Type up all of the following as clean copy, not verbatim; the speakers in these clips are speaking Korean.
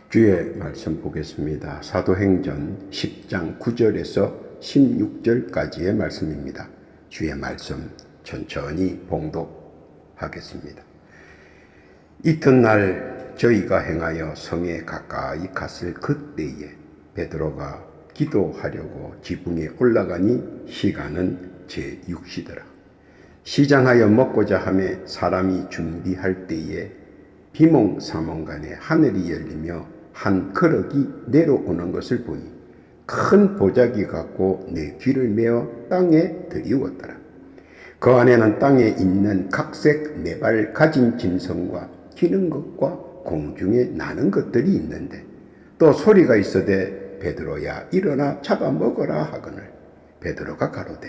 주의 말씀 보겠습니다. 사도행전 10장 9절에서 16절까지의 말씀입니다. 주의 말씀 천천히 봉독하겠습니다. 이튿날 저희가 행하여 성에 가까이 갔을 그때에 베드로가 기도하려고 지붕에 올라가니 시간은 제6시더라. 시장하여 먹고자 하매 사람이 준비할 때에 비몽사몽간에 하늘이 열리며 한 그릇이 내려오는 것을 보니 큰 보자기 같고 내 귀를 메어 땅에 들이웠더라. 그 안에는 땅에 있는 각색 네 발 가진 짐승과 기는 것과 공중에 나는 것들이 있는데 또 소리가 있어되 베드로야 일어나 잡아먹어라 하거늘 베드로가 가로되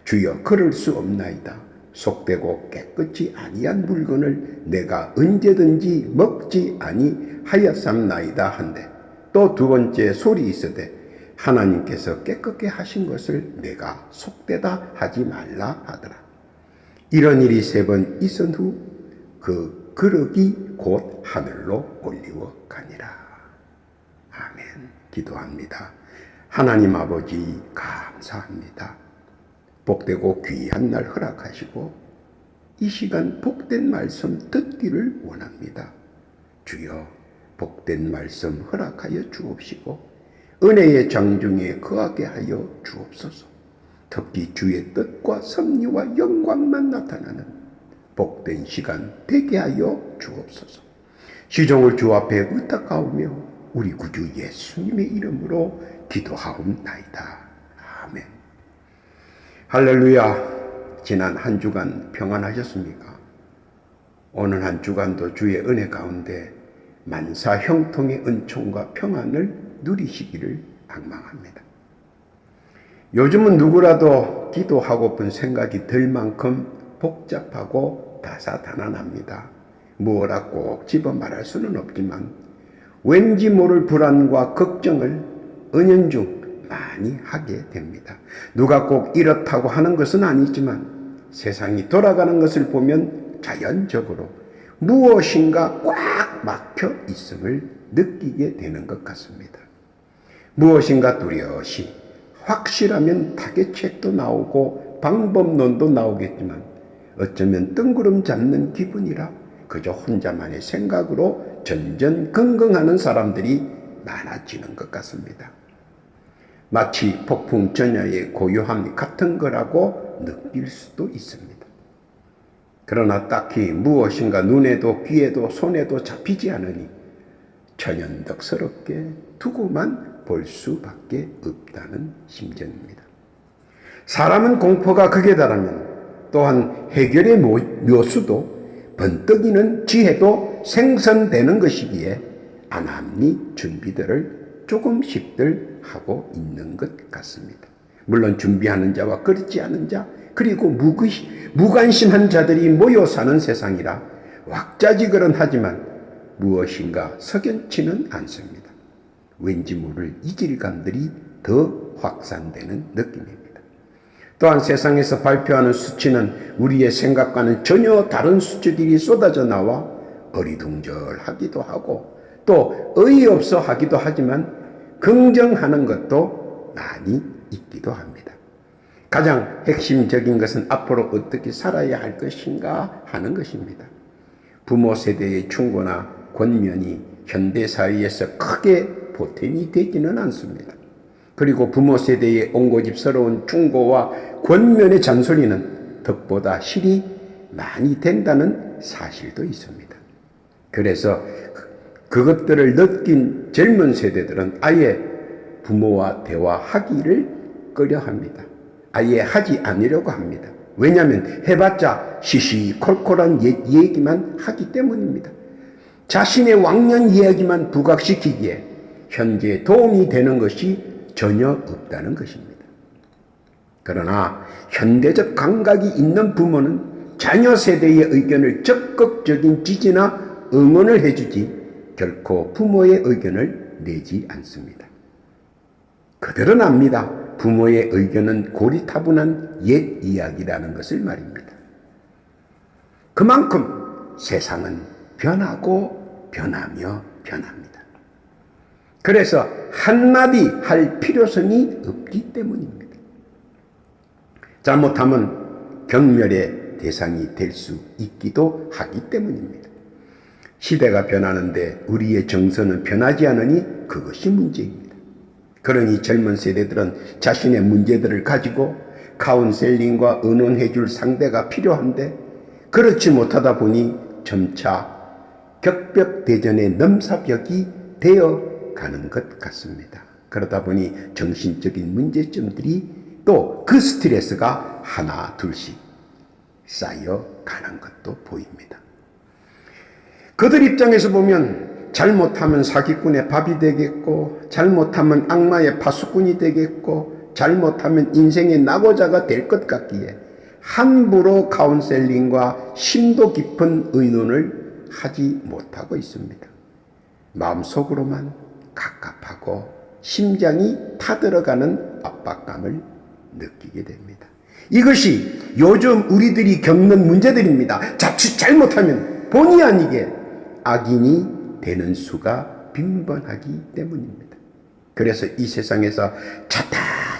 주여 그럴 수 없나이다. 속되고 깨끗이 아니한 물건을 내가 언제든지 먹지 아니하였삼나이다 한데 또 두 번째 소리 있으되 하나님께서 깨끗게 하신 것을 내가 속되다 하지 말라 하더라. 이런 일이 세 번 있은 후 그 그릇이 곧 하늘로 올리워 가니라. 아멘. 기도합니다. 하나님 아버지 감사합니다. 복되고 귀한 날 허락하시고 이 시간 복된 말씀 듣기를 원합니다. 주여 복된 말씀 허락하여 주옵시고 은혜의 장중에 거하게 하여 주옵소서. 특히 주의 뜻과 섭리와 영광만 나타나는 복된 시간 되게 하여 주옵소서. 시종을 주 앞에 의탁하오며 우리 구주 예수님의 이름으로 기도하옵나이다. 아멘. 할렐루야. 지난 한 주간 평안하셨습니까? 오늘 한 주간도 주의 은혜 가운데 만사 형통의 은총과 평안을 누리시기를 방망합니다. 요즘은 누구라도 기도하고픈 생각이 들 만큼 복잡하고 다사다난합니다. 뭐라 꼭 집어 말할 수는 없지만 왠지 모를 불안과 걱정을 은연중 많이 하게 됩니다. 누가 꼭 이렇다고 하는 것은 아니지만 세상이 돌아가는 것을 보면 자연적으로 무엇인가 꽉 막혀 있음을 느끼게 되는 것 같습니다. 무엇인가 뚜렷이 확실하면 타겟책도 나오고 방법론도 나오겠지만 어쩌면 뜬구름 잡는 기분이라 그저 혼자만의 생각으로 전전긍긍하는 사람들이 많아지는 것 같습니다. 마치 폭풍 전야의 고요함 같은 거라고 느낄 수도 있습니다. 그러나 딱히 무엇인가 눈에도 귀에도 손에도 잡히지 않으니 천연덕스럽게 두고만 볼 수밖에 없다는 심정입니다. 사람은 공포가 극에 달하면 또한 해결의 묘수도 번뜩이는 지혜도 생성되는 것이기에 안합리 준비들을 조금씩들 하고 있는 것 같습니다. 물론 준비하는 자와 그렇지 않은 자 그리고 무관심한 자들이 모여 사는 세상이라 왁자지껄은 무엇인가 석연치는 않습니다. 왠지 모를 이질감들이 더 확산되는 느낌입니다. 또한 세상에서 발표하는 수치는 우리의 생각과는 전혀 다른 수치들이 쏟아져 나와 어리둥절하기도 하고 또 어이없어 하기도 하지만 긍정하는 것도 많이 있기도 합니다. 가장 핵심적인 것은 앞으로 어떻게 살아야 할 것인가 하는 것입니다. 부모 세대의 충고나 권면이 현대사회에서 크게 보탬이 되지는 않습니다. 그리고 부모 세대의 옹고집스러운 충고와 권면의 잔소리는 덕보다 실이 많이 된다는 사실도 있습니다. 그래서 그것들을 느낀 젊은 세대들은 아예 부모와 대화하기를 꺼려합니다. 아예 하지 않으려고 합니다. 왜냐하면 해봤자 시시콜콜한 얘기만 하기 때문입니다. 자신의 왕년 이야기만 부각시키기에 현재에 도움이 되는 것이 전혀 없다는 것입니다. 그러나 현대적 감각이 있는 부모는 자녀 세대의 의견을 적극적인 지지나 응원을 해주지 결코 부모의 의견을 내지 않습니다. 그들은 압니다. 부모의 의견은 고리타분한 옛 이야기라는 것을 말입니다. 그만큼 세상은 변하고 변하며 변합니다. 그래서 한마디 할 필요성이 없기 때문입니다. 잘못하면 경멸의 대상이 될 수 있기도 하기 때문입니다. 시대가 변하는데 우리의 정서는 변하지 않으니 그것이 문제입니다. 그러니 젊은 세대들은 자신의 문제들을 가지고 카운셀링과 의논해 줄 상대가 필요한데 그렇지 못하다 보니 점차 격벽대전의 넘사벽이 되어 가는 것 같습니다. 그러다 보니 정신적인 문제점들이 또 그 스트레스가 하나 둘씩 쌓여가는 것도 보입니다. 그들 입장에서 보면 잘못하면 사기꾼의 밥이 되겠고, 잘못하면 악마의 파수꾼이 되겠고, 잘못하면 인생의 낙오자가 될 것 같기에 함부로 카운셀링과 심도 깊은 의논을 하지 못하고 있습니다. 마음속으로만 갑갑하고 심장이 타들어가는 압박감을 느끼게 됩니다. 이것이 요즘 우리들이 겪는 문제들입니다. 자칫 잘못하면 본의 아니게 악인이 되는 수가 빈번하기 때문입니다. 그래서 이 세상에서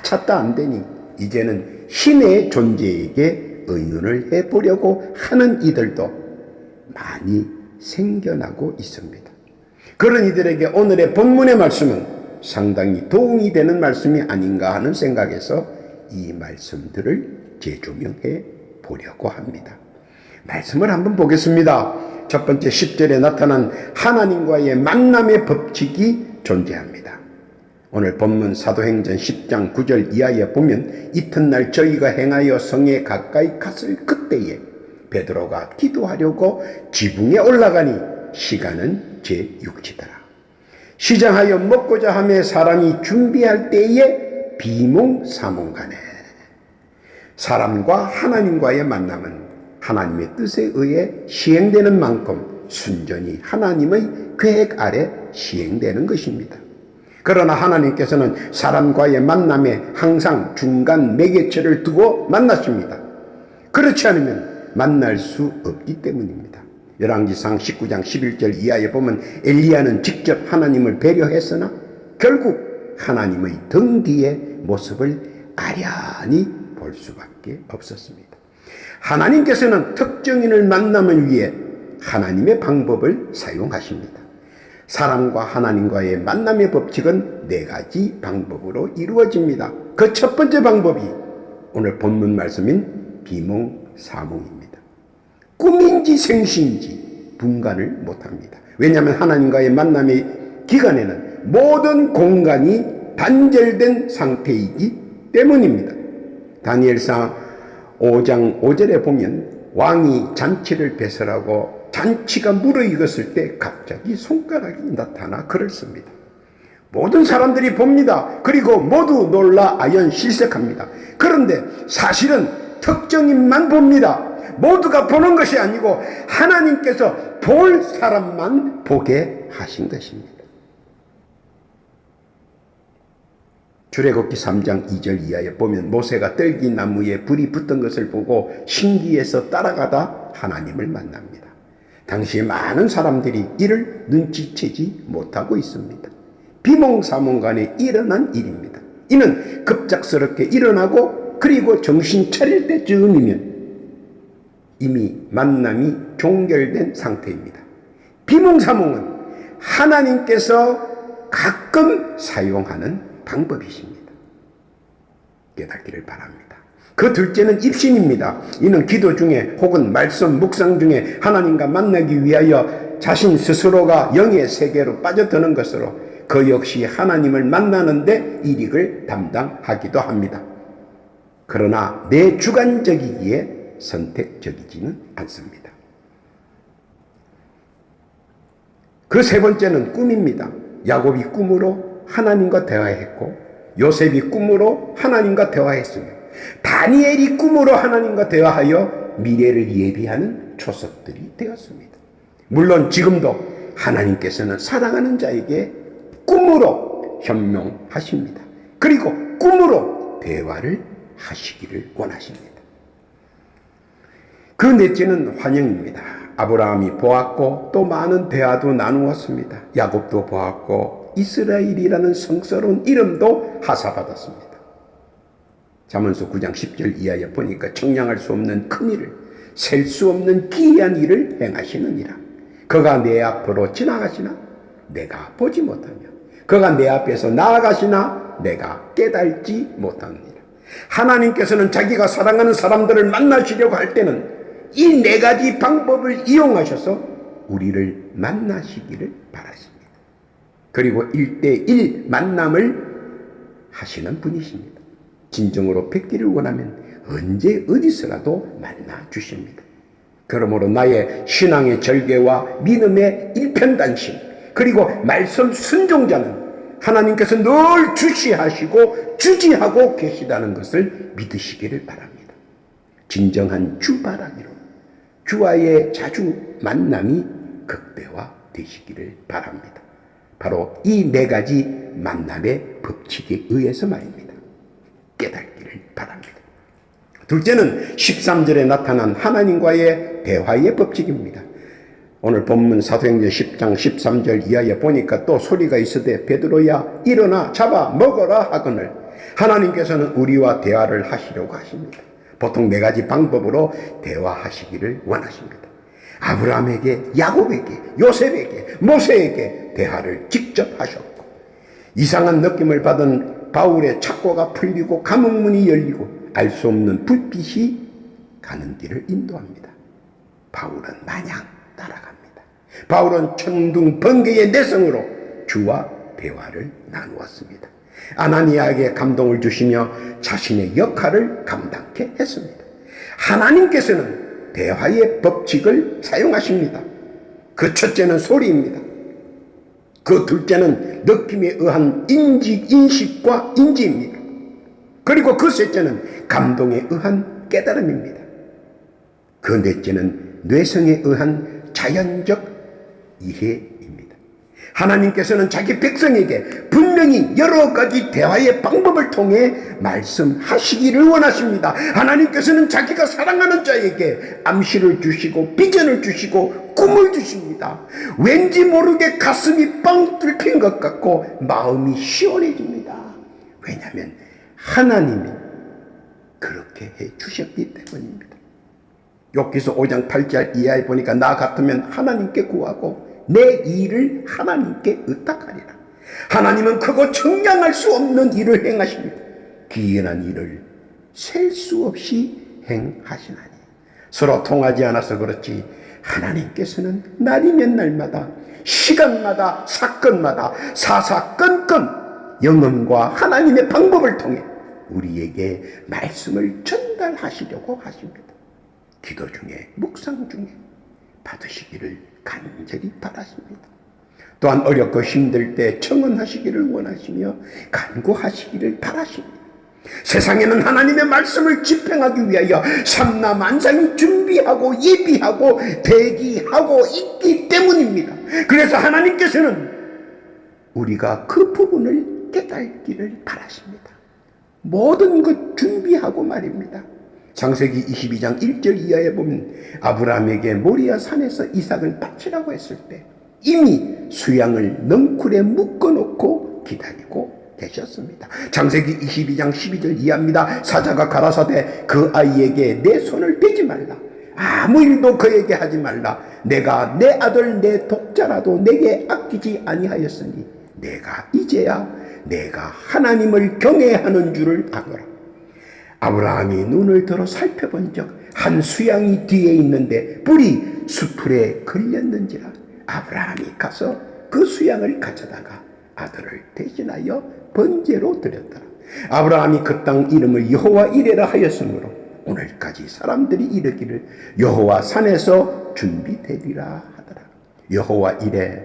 찾다 안 되니 이제는 신의 존재에게 의논을 해보려고 하는 이들도 많이 생겨나고 있습니다. 그런 이들에게 오늘의 본문의 말씀은 상당히 도움이 되는 말씀이 아닌가 하는 생각에서 이 말씀들을 재조명해 보려고 합니다. 말씀을 한번 보겠습니다. 첫 번째 10절에 나타난 하나님과의 만남의 법칙이 존재합니다. 오늘 본문 사도행전 10장 9절 이하에 보면 이튿날 저희가 행하여 성에 가까이 갔을 그때에 베드로가 기도하려고 지붕에 올라가니 시간은 제6시더라. 시장하여 먹고자 하며 사람이 준비할 때에 비몽사몽간에 사람과 하나님과의 만남은 하나님의 뜻에 의해 시행되는 만큼 순전히 하나님의 계획 아래 시행되는 것입니다. 그러나 하나님께서는 사람과의 만남에 항상 중간 매개체를 두고 만나십니다. 그렇지 않으면 만날 수 없기 때문입니다. 열왕기상 19장 11절 이하에 보면 엘리야는 직접 하나님을 배려했으나 결국 하나님의 등 뒤의 모습을 아련히 볼 수밖에 없었습니다. 하나님께서는 특정인을 만나기 위해 하나님의 방법을 사용하십니다. 사람과 하나님과의 만남의 법칙은 4가지 방법으로 이루어집니다. 그 첫 번째 방법이 오늘 본문 말씀인 비몽사몽입니다. 꿈인지 생시인지 분간을 못합니다. 왜냐하면 하나님과의 만남의 기간에는 모든 공간이 단절된 상태이기 때문입니다. 다니엘상 5장 5절에 보면 왕이 잔치를 배설하고 잔치가 무르익었을 때 갑자기 손가락이 나타나 글을 씁니다. 모든 사람들이 봅니다. 그리고 모두 놀라 아연실색합니다. 그런데 사실은 특정인만 봅니다. 모두가 보는 것이 아니고 하나님께서 볼 사람만 보게 하신 것입니다. 출애굽기 3장 2절 이하에 보면 모세가 떨기나무에 불이 붙은 것을 보고 신기해서 따라가다 하나님을 만납니다. 당시에 많은 사람들이 이를 눈치채지 못하고 있습니다. 비몽사몽간에 일어난 일입니다. 이는 급작스럽게 일어나고 그리고 정신 차릴 때쯤이면 이미 만남이 종결된 상태입니다. 비몽사몽은 하나님께서 가끔 사용하는 방법이십니다. 깨닫기를 바랍니다. 그 둘째는 입신입니다. 이는 기도 중에 혹은 말씀 묵상 중에 하나님과 만나기 위하여 자신 스스로가 영의 세계로 빠져드는 것으로 그 역시 하나님을 만나는데 일익을 담당하기도 합니다. 그러나 내 주관적이기에 선택적이지는 않습니다. 그 세 번째는 꿈입니다. 야곱이 꿈으로 하나님과 대화했고 요셉이 꿈으로 하나님과 대화했으며 다니엘이 꿈으로 하나님과 대화하여 미래를 예비하는 초석들이 되었습니다. 물론 지금도 하나님께서는 사랑하는 자에게 꿈으로 현명하십니다. 그리고 꿈으로 대화를 하시기를 원하십니다. 그 넷째는 환영입니다. 아브라함이 보았고 또 많은 대화도 나누었습니다. 야곱도 보았고 이스라엘이라는 성스러운 이름도 하사받았습니다. 잠언서 9장 10절 이하에 보니까 청량할 수 없는 큰 일을, 셀 수 없는 기이한 일을 행하시느니라. 그가 내 앞으로 지나가시나 내가 보지 못하며 그가 내 앞에서 나아가시나 내가 깨달지 못하느니라. 하나님께서는 자기가 사랑하는 사람들을 만나시려고 할 때는 이 네 가지 방법을 이용하셔서 우리를 만나시기를 바라십니다. 그리고 1대1 만남을 하시는 분이십니다. 진정으로 뵙기를 원하면 언제 어디서라도 만나 주십니다. 그러므로 나의 신앙의 절개와 믿음의 일편단심, 그리고 말씀 순종자는 하나님께서 늘 주시하시고 주지하고 계시다는 것을 믿으시기를 바랍니다. 진정한 주바라기로 주와의 자주 만남이 극대화되시기를 바랍니다. 바로 이 네 가지 만남의 법칙에 의해서 말입니다. 깨닫기를 바랍니다. 둘째는 13절에 나타난 하나님과의 대화의 법칙입니다. 오늘 본문 사도행전 10장 13절 이하에 보니까 또 소리가 있으되 베드로야 일어나 잡아 먹어라 하거늘 하나님께서는 우리와 대화를 하시려고 하십니다. 보통 네 가지 방법으로 대화하시기를 원하십니다. 아브라함에게, 야곱에게, 요셉에게, 모세에게 대화를 직접 하셨고, 이상한 느낌을 받은 바울의 착고가 풀리고 감옥문이 열리고 알 수 없는 불빛이 가는 길을 인도합니다. 바울은 마냥 따라갑니다. 바울은 천둥 번개의 내성으로 주와 대화를 나누었습니다. 아나니아에게 감동을 주시며 자신의 역할을 감당케 했습니다. 하나님께서는 대화의 법칙을 사용하십니다. 그 첫째는 소리입니다. 그 둘째는 느낌에 의한 인식과 인지입니다. 그리고 그 셋째는 감동에 의한 깨달음입니다. 그 넷째는 뇌성에 의한 자연적 이해입니다. 하나님께서는 자기 백성에게 분명히 여러 가지 대화의 방법을 통해 말씀하시기를 원하십니다. 하나님께서는 자기가 사랑하는 자에게 암시를 주시고 비전을 주시고 꿈을 주십니다. 왠지 모르게 가슴이 뻥 뚫힌 것 같고 마음이 시원해집니다. 왜냐하면 하나님이 그렇게 해 주셨기 때문입니다. 욥기서 5장 8절 이하에 보니까 나 같으면 하나님께 구하고 내 일을 하나님께 의탁하리라. 하나님은 크고 청량할 수 없는 일을 행하십니다. 기이한 일을 셀 수 없이 행하시나니 서로 통하지 않아서 그렇지 하나님께서는 날이면 날마다 시간마다 사건마다 사사건건 영혼과 하나님의 방법을 통해 우리에게 말씀을 전달하시려고 하십니다. 기도 중에 묵상 중에 받으시기를 간절히 바라십니다. 또한 어렵고 힘들 때 청언하시기를 원하시며 간구하시기를 바라십니다. 세상에는 하나님의 말씀을 집행하기 위하여 삼라만상이 준비하고 예비하고 대기하고 있기 때문입니다. 그래서 하나님께서는 우리가 그 부분을 깨닫기를 바라십니다. 모든 것 준비하고 말입니다. 창세기 22장 1절 이하에 보면 아브라함에게 모리아 산에서 이삭을 바치라고 했을 때 이미 수양을 넝쿨에 묶어놓고 기다리고 계셨습니다. 창세기 22장 12절 이하입니다. 사자가 가라사대 그 아이에게 내 손을 대지 말라. 아무 일도 그에게 하지 말라. 내가 내 아들 내 독자라도 내게 아끼지 아니하였으니 내가 이제야 내가 하나님을 경외하는 줄을 아노라. 아브라함이 눈을 들어 살펴본 적 한 수양이 뒤에 있는데 뿔이 수풀에 걸렸는지라 아브라함이 가서 그 수양을 가져다가 아들을 대신하여 번제로 드렸더라. 아브라함이 그 땅 이름을 여호와 이레라 하였으므로 오늘까지 사람들이 이르기를 여호와 산에서 준비되리라 하더라. 여호와 이레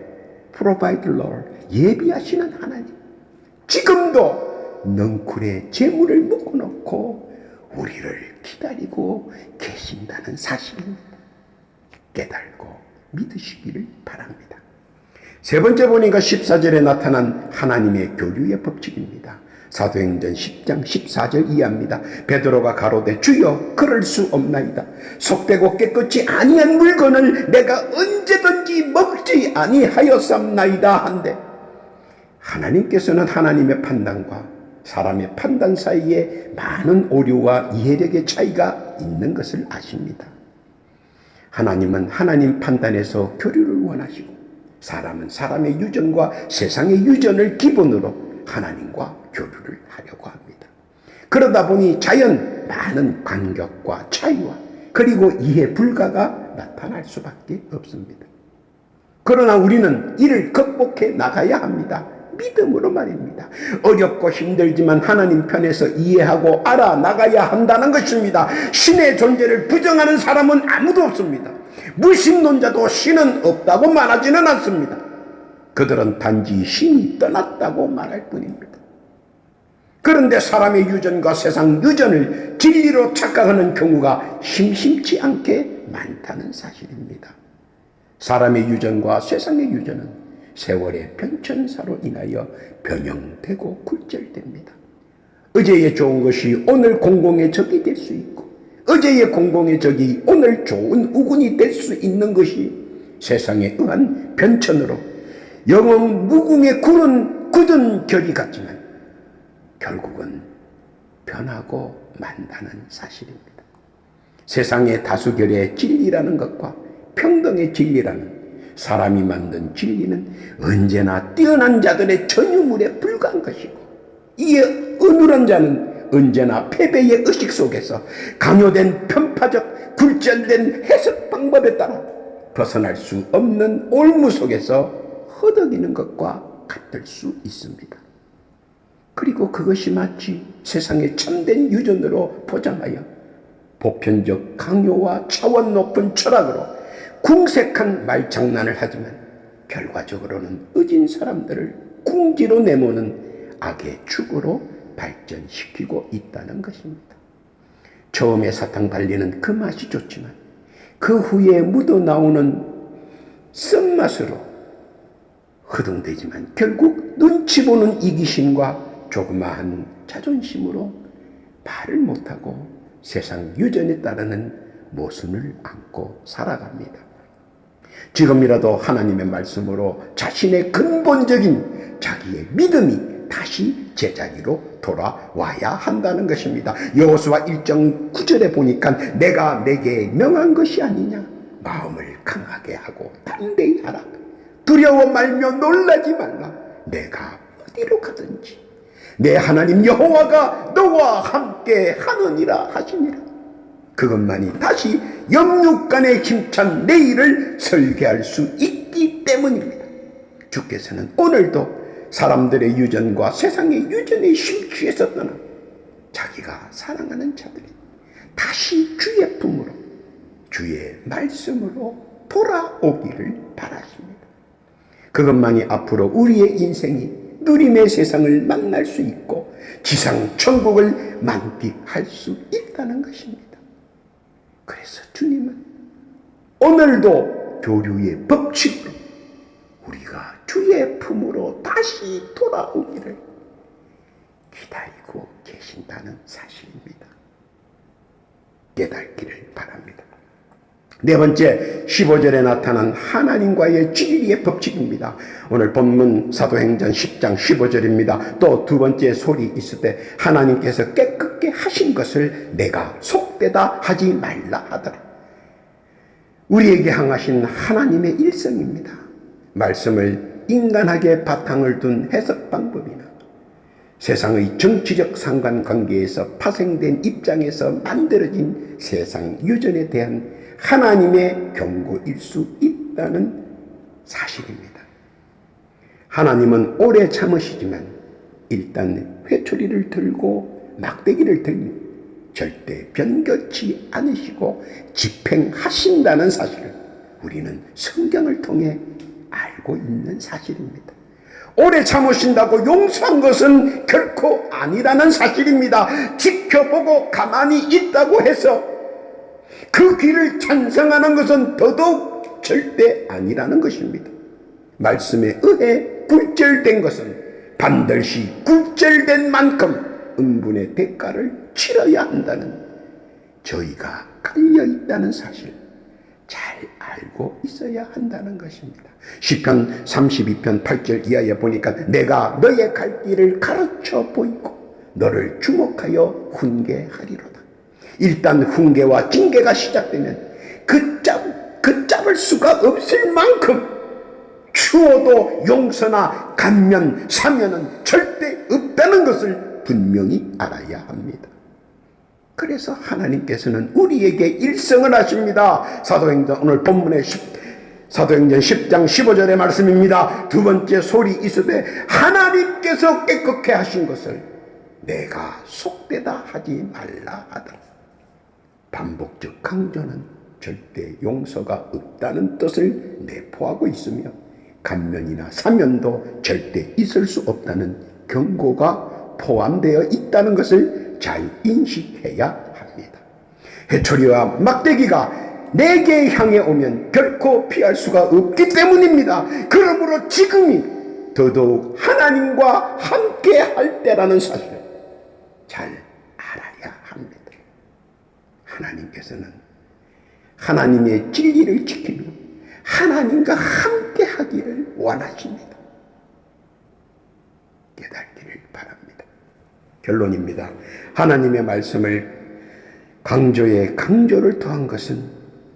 Provide Lord, 예비하시는 하나님, 지금도 넝쿨에 재물을 묶어놓고 우리를 기다리고 계신다는 사실입니다. 깨달고 믿으시기를 바랍니다. 세 번째 보니까 14절에 나타난 하나님의 교류의 법칙입니다. 사도행전 10장 14절 이하입니다. 베드로가 가로되 주여 그럴 수 없나이다. 속되고 깨끗이 아니한 물건을 내가 언제든지 먹지 아니하였삼나이다 한데 하나님께서는 하나님의 판단과 사람의 판단 사이에 많은 오류와 이해력의 차이가 있는 것을 아십니다. 하나님은 하나님 판단에서 교류를 원하시고 사람은 사람의 유전과 세상의 유전을 기본으로 하나님과 교류를 하려고 합니다. 그러다 보니 자연 많은 간격과 차이와 그리고 이해 불가가 나타날 수밖에 없습니다. 그러나 우리는 이를 극복해 나가야 합니다. 믿음으로 말입니다. 어렵고 힘들지만 하나님 편에서 이해하고 알아나가야 한다는 것입니다. 신의 존재를 부정하는 사람은 아무도 없습니다. 무신론자도 신은 없다고 말하지는 않습니다. 그들은 단지 신이 떠났다고 말할 뿐입니다. 그런데 사람의 유전과 세상 유전을 진리로 착각하는 경우가 심심치 않게 많다는 사실입니다. 사람의 유전과 세상의 유전은 세월의 변천사로 인하여 변형되고 굴절됩니다. 어제의 좋은 것이 오늘 공공의 적이 될 수 있고 어제의 공공의 적이 오늘 좋은 우군이 될 수 있는 것이 세상에 의한 변천으로 영원 무궁의 굳은 결이 같지만 결국은 변하고 만다는 사실입니다. 세상의 다수결의 진리라는 것과 평등의 진리라는 사람이 만든 진리는 언제나 뛰어난 자들의 전유물에 불과한 것이고 이에 어눌한 자는 언제나 패배의 의식 속에서 강요된 편파적 굴절된 해석 방법에 따라 벗어날 수 없는 올무 속에서 허덕이는 것과 같을 수 있습니다. 그리고 그것이 마치 세상의 참된 유전으로 포장하여 보편적 강요와 차원 높은 철학으로 궁색한 말장난을 하지만 결과적으로는 의진 사람들을 궁지로 내모는 악의 축으로 발전시키고 있다는 것입니다. 처음에 사탕 발리는 그 맛이 좋지만 그 후에 묻어나오는 쓴맛으로 허둥대지만 결국 눈치 보는 이기심과 조그마한 자존심으로 말을 못하고 세상 유전에 따르는 모순을 안고 살아갑니다. 지금이라도 하나님의 말씀으로 자신의 근본적인 자기의 믿음이 다시 제자리로 돌아와야 한다는 것입니다. 여호수아 1장 9절에 보니까 내가 내게 명한 것이 아니냐. 마음을 강하게 하고 담대히 하라. 두려워 말며 놀라지 말라. 내가 어디로 가든지 내 하나님 여호와가 너와 함께 하느니라 하시니라. 그것만이 다시 영육간의 힘찬 내일을 설계할 수 있기 때문입니다. 주께서는 오늘도 사람들의 유전과 세상의 유전에 심취해서 떠나 자기가 사랑하는 자들이 다시 주의 품으로 주의 말씀으로 돌아오기를 바라십니다. 그것만이 앞으로 우리의 인생이 누림의 세상을 만날 수 있고 지상 천국을 만끽할 수 있다는 것입니다. 그래서 주님은 오늘도 교류의 법칙으로 우리가 주의 품으로 다시 돌아오기를 기다리고 계신다는 사실입니다. 깨닫기를 바랍니다. 네 번째 15절에 나타난 하나님과의 진리의 법칙입니다. 오늘 본문 사도행전 10장 15절입니다. 또 두 번째 소리 있을 때 하나님께서 깨끗게 하신 것을 내가 속되다 하지 말라 하더라. 우리에게 향하신 하나님의 일성입니다. 말씀을 인간하게 바탕을 둔 해석 방법이나 세상의 정치적 상관관계에서 파생된 입장에서 만들어진 세상 유전에 대한 하나님의 경고일 수 있다는 사실입니다. 하나님은 오래 참으시지만 일단 회초리를 들고 막대기를 들면 절대 변경치 않으시고 집행하신다는 사실을 우리는 성경을 통해 알고 있는 사실입니다. 오래 참으신다고 용서한 것은 결코 아니라는 사실입니다. 지켜보고 가만히 있다고 해서 그 길을 찬성하는 것은 더더욱 절대 아니라는 것입니다. 말씀에 의해 굴절된 것은 반드시 굴절된 만큼 응분의 대가를 치러야 한다는 저희가 깔려있다는 사실, 잘 알고 있어야 한다는 것입니다. 시편 32편 8절 이하에 보니까 내가 너의 갈 길을 가르쳐 보이고 너를 주목하여 훈계하리로다. 일단 훈계와 징계가 시작되면 걷잡을 수가 없을 만큼 추워도 용서나 감면, 사면은 절대 없다는 것을 분명히 알아야 합니다. 그래서 하나님께서는 우리에게 일성을 하십니다. 사도행전 오늘 본문의 사도행전 10장 15절의 말씀입니다. 두 번째 소리 있으되 하나님께서 깨끗게 하신 것을 내가 속되다 하지 말라 하더라. 반복적 강조는 절대 용서가 없다는 뜻을 내포하고 있으며 감면이나 사면도 절대 있을 수 없다는 경고가 포함되어 있다는 것을 잘 인식해야 합니다. 해초리와 막대기가 내게 향해 오면 결코 피할 수가 없기 때문입니다. 그러므로 지금이 더더욱 하나님과 함께 할 때라는 사실을 잘 알아야 합니다. 하나님께서는 하나님의 진리를 지키며 하나님과 함께 하기를 원하십니다. 깨닫기를 바랍니다. 결론입니다. 하나님의 말씀을 강조에 강조를 더한 것은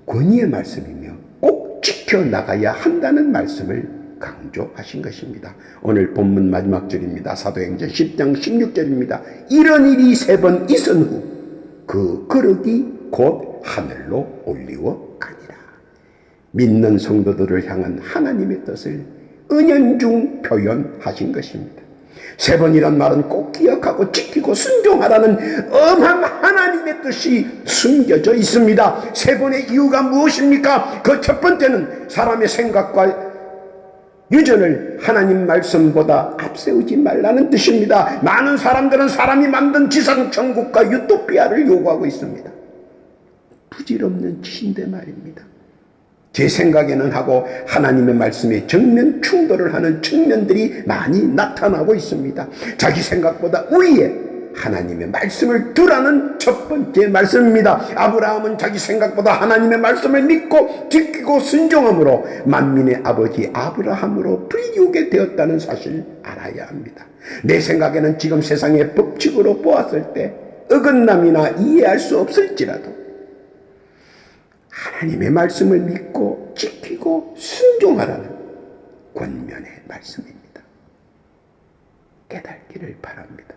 권위의 말씀이며 꼭 지켜나가야 한다는 말씀을 강조하신 것입니다. 오늘 본문 마지막 절입니다. 사도행전 10장 16절입니다. 이런 일이 3번 있은 후 그 그릇이 곧 하늘로 올리워 가니라. 믿는 성도들을 향한 하나님의 뜻을 은연중 표현하신 것입니다. 3번이란 말은 꼭 기억하고 지키고 순종하라는 엄한 하나님의 뜻이 숨겨져 있습니다. 3번의 이유가 무엇입니까? 그 첫 번째는 사람의 생각과 유전을 하나님 말씀보다 앞세우지 말라는 뜻입니다. 많은 사람들은 사람이 만든 지상천국과 유토피아를 요구하고 있습니다. 부질없는 짓인데 말입니다. 제 생각에는 하고 하나님의 말씀에 정면 충돌을 하는 측면들이 많이 나타나고 있습니다. 자기 생각보다 위에 하나님의 말씀을 두라는 첫 번째 말씀입니다. 아브라함은 자기 생각보다 하나님의 말씀을 믿고 지키고 순종함으로 만민의 아버지 아브라함으로 불리우게 되었다는 사실을 알아야 합니다. 내 생각에는 지금 세상의 법칙으로 보았을 때 어긋남이나 이해할 수 없을지라도 하나님의 말씀을 믿고 지키고 순종하라는 권면의 말씀입니다. 깨닫기를 바랍니다.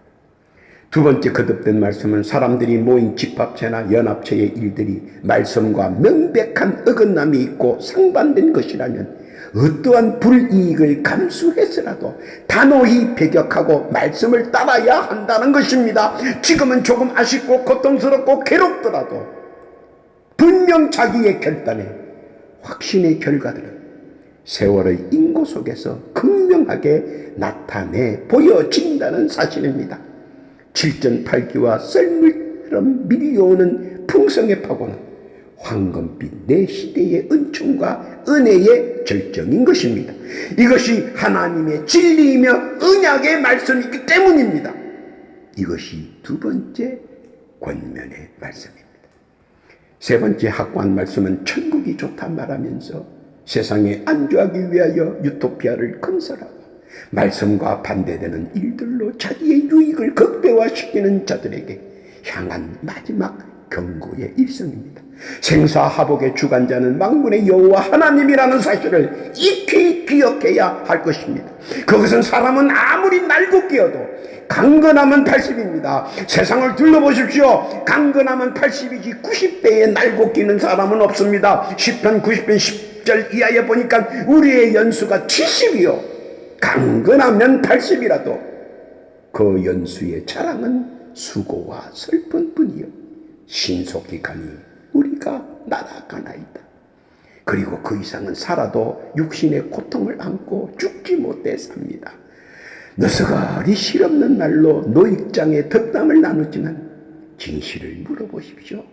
두 번째 거듭된 말씀은 사람들이 모인 집합체나 연합체의 일들이 말씀과 명백한 어긋남이 있고 상반된 것이라면 어떠한 불이익을 감수해서라도 단호히 배격하고 말씀을 따라야 한다는 것입니다. 지금은 조금 아쉽고 고통스럽고 괴롭더라도 분명 자기의 결단에 확신의 결과들은 세월의 인고 속에서 극명하게 나타내 보여진다는 사실입니다. 칠전팔기와 썰물처럼 밀려오는 풍성의 파고는 황금빛 내 시대의 은총과 은혜의 절정인 것입니다. 이것이 하나님의 진리이며 언약의 말씀이기 때문입니다. 이것이 두 번째 권면의 말씀입니다. 세 번째 확고한 말씀은 천국이 좋다 말하면서 세상에 안주하기 위하여 유토피아를 건설하고 말씀과 반대되는 일들로 자기의 유익을 극대화시키는 자들에게 향한 마지막 경고의 일성입니다. 생사하복의 주관자는 만군의 여호와 하나님이라는 사실을 익히 기억해야 할 것입니다. 그것은 사람은 아무리 날고 끼어도 강건하면 80입니다. 세상을 둘러보십시오. 강건하면 80이지 90대에 날고 끼는 사람은 없습니다. 시편 90편 10절 이하에 보니까 우리의 연수가 70이요. 강건하면 80이라도 그 연수의 자랑은 수고와 슬픔뿐이요 신속히 가니 우리가 날아가나이다. 그리고 그 이상은 살아도 육신의 고통을 안고 죽지 못해 삽니다. 너스거리 실없는 말로 노익장의 덕담을 나누지만 진실을 물어보십시오.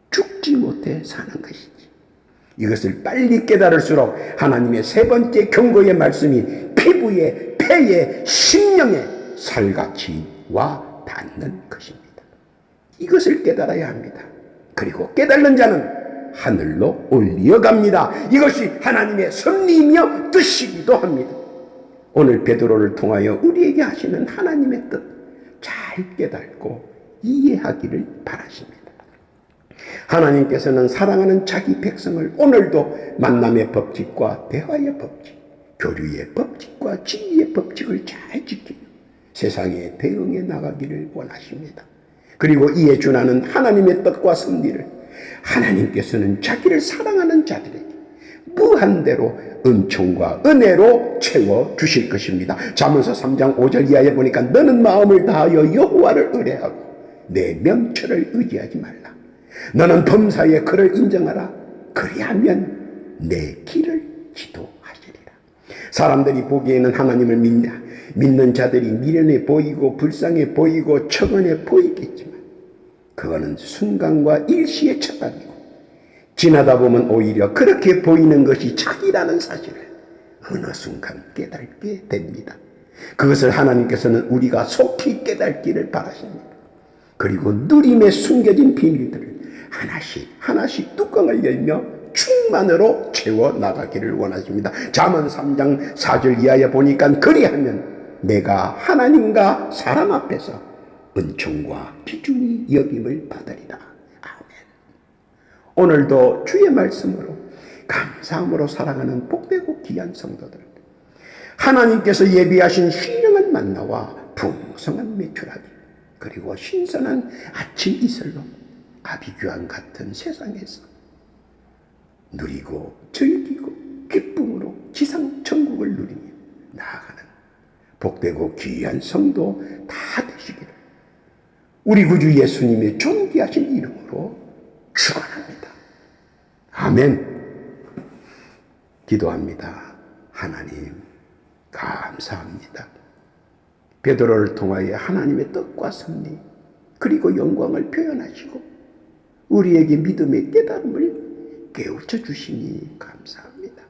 죽지 못해 사는 것이지. 이것을 빨리 깨달을수록 하나님의 세 번째 경고의 말씀이 피부에, 폐에, 심령에 살같이 와 닿는 것입니다. 이것을 깨달아야 합니다. 그리고 깨달는 자는 하늘로 올려갑니다. 이것이 하나님의 섭리이며 뜻이기도 합니다. 오늘 베드로를 통하여 우리에게 하시는 하나님의 뜻 잘 깨닫고 이해하기를 바라십니다. 하나님께서는 사랑하는 자기 백성을 오늘도 만남의 법칙과 대화의 법칙, 교류의 법칙과 진리의 법칙을 잘 지키며 세상에 대응해 나가기를 원하십니다. 그리고 이에 준하는 하나님의 뜻과 섭리를 하나님께서는 자기를 사랑하는 자들에게 무한대로 은총과 은혜로 채워주실 것입니다. 잠언서 3장 5절 이하에 보니까 너는 마음을 다하여 여호와를 의뢰하고 내 명철을 의지하지 말라. 너는 범사에 그를 인정하라. 그리하면 내 길을 지도하시리라. 사람들이 보기에는 하나님을 믿는 자들이 미련해 보이고 불쌍해 보이고 척언해 보이겠지만 그거는 순간과 일시의 착각이고 지나다 보면 오히려 그렇게 보이는 것이 착이라는 사실을 어느 순간 깨닫게 됩니다. 그것을 하나님께서는 우리가 속히 깨닫기를 바라십니다. 그리고 누림에 숨겨진 비밀들을 하나씩 뚜껑을 열며 충만으로 채워나가기를 원하십니다. 잠언 3장 4절 이하에 보니까 그리하면 내가 하나님과 사람 앞에서 은총과 귀중히 여김을 받으리라. 오늘도 주의 말씀으로 감사함으로 사랑하는 복되고 귀한 성도들, 하나님께서 예비하신 신령한 만나와 풍성한 메추라기 그리고 신선한 아침 이슬로 아비규환 같은 세상에서 누리고 즐기고 기쁨으로 지상 천국을 누리며 나아가는 복되고 귀한 성도 다 되시기를 우리 구주 예수님의 존귀하신 이름으로 축원합니다. 아멘. 기도합니다. 하나님 감사합니다. 베드로를 통하여 하나님의 뜻과 섭리 그리고 영광을 표현하시고 우리에게 믿음의 깨달음을 깨우쳐 주시니 감사합니다.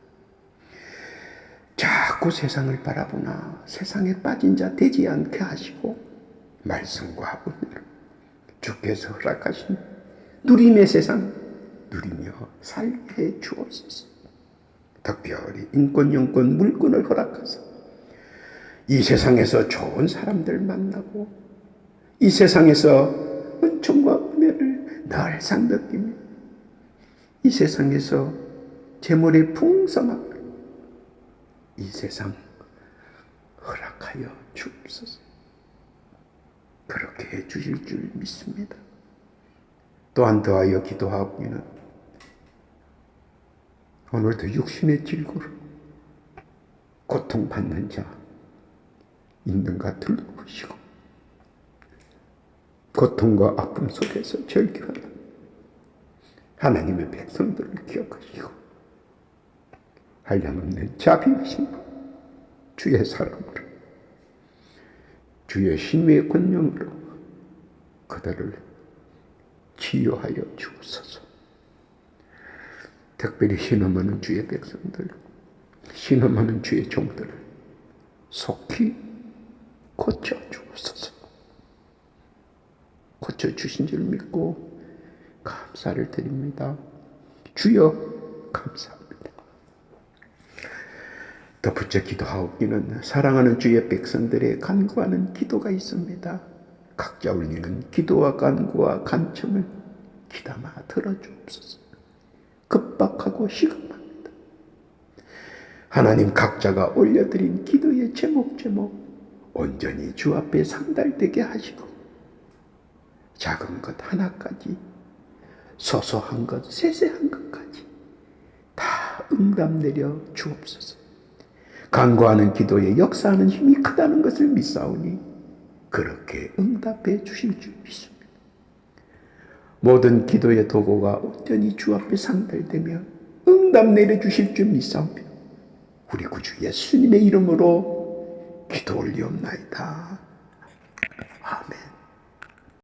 자꾸 세상을 바라보나 세상에 빠진 자 되지 않게 하시고 말씀과 은혜로 주께서 허락하신 누림의 세상 누리며 살게 해 주옵소서. 특별히 인권, 영권, 물권을 허락하사 이 세상에서 좋은 사람들 만나고 이 세상에서 은총과 은혜를 늘상 느끼며 이 세상에서 재물의 풍성함을 이 세상 허락하여 주옵소서. 그렇게 해 주실 줄 믿습니다. 또한 더하여 기도하고는 오늘도 육신의 질고로 고통받는 자 있는가 둘러보시고 고통과 아픔 속에서 절규하는 하나님의 백성들을 기억하시고 한량없는 자비하신 주의 사랑으로 주의 신의 권능으로 그들을 치유하여 주옵소서. 특별히 신음하는 주의 백성들, 신음하는 주의 종들을 속히 고쳐주옵소서. 고쳐주신 줄 믿고 감사를 드립니다. 주여 감사합니다. 덧붙여 기도하옵기는 사랑하는 주의 백성들의 간구하는 기도가 있습니다. 각자 올리는 기도와 간구와 간청을 귀담아 들어주옵소서. 급박하고 시급합니다. 하나님 각자가 올려드린 기도의 제목 온전히 주 앞에 상달되게 하시고 작은 것 하나까지 소소한 것 세세한 것까지 다 응답 내려 주옵소서. 간구하는 기도에 역사하는 힘이 크다는 것을 믿사오니 그렇게 응답해 주실 줄 믿습니다. 모든 기도의 도구가 온전히 주 앞에 상달되며 응답 내려주실 줄 믿사오며 우리 구주 예수님의 이름으로 기도 올리옵나이다. 아멘.